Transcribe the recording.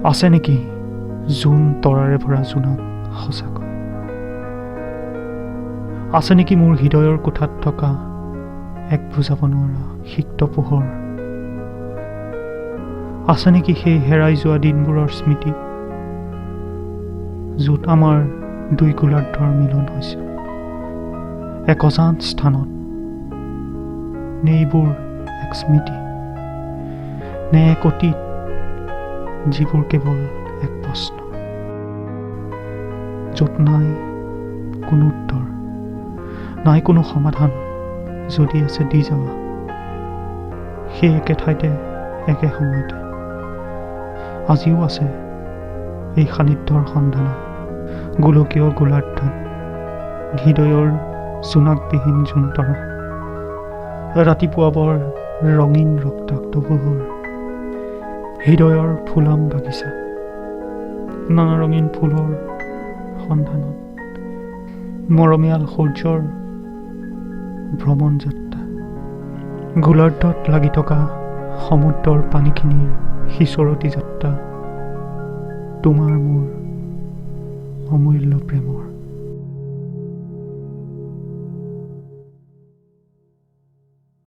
আছে নেকি জোন তৰাৰে ভৰা জোনাক সঁচাকৈ? আছে নেকি মোৰ হৃদয়ৰ কোঠাত থকা এক বুজাব নোৱাৰা সিক্ত পোহৰ? আছে নেকি সেই হেৰাই যোৱা দিনবোৰৰ স্মৃতি, য'ত আমাৰ দুই গোলাৰ্ধৰ মিলন হৈছিল এক অজান স্থানত? নে এইবোৰ এক স্মৃতি, নে এক অতীত যিবোৰ কেৱল এক প্ৰশ্ন, য'ত নাই কোনো উত্তৰ, নাই কোনো সমাধান? যদি আছে দি যাবা সেই একে ঠাইতে একে সময়তে। আজিও আছে এই সান্নিধ্যৰ সন্ধানত, গোলকীয় গোলাৰ্ধত হৃদয়ৰ জোনাকবিহীন জোনতৰা। ৰাতিপুৱা বৰ ৰঙীন ৰক্তাক্ত পোহৰ, হৃদয়ৰ ফুলাম বাগিচা, নানা ৰঙীন ফুলৰ সন্ধানত মৰমীয়াল সূৰ্যৰ ভ্ৰমণ যাত্ৰা। গোলাৰ্ধত লাগি থকা সমুদ্ৰৰ পানীখিনিৰ সিঁচৰতি যাত্ৰা, তোমাৰ মোৰ অমূল্য প্ৰেমৰ।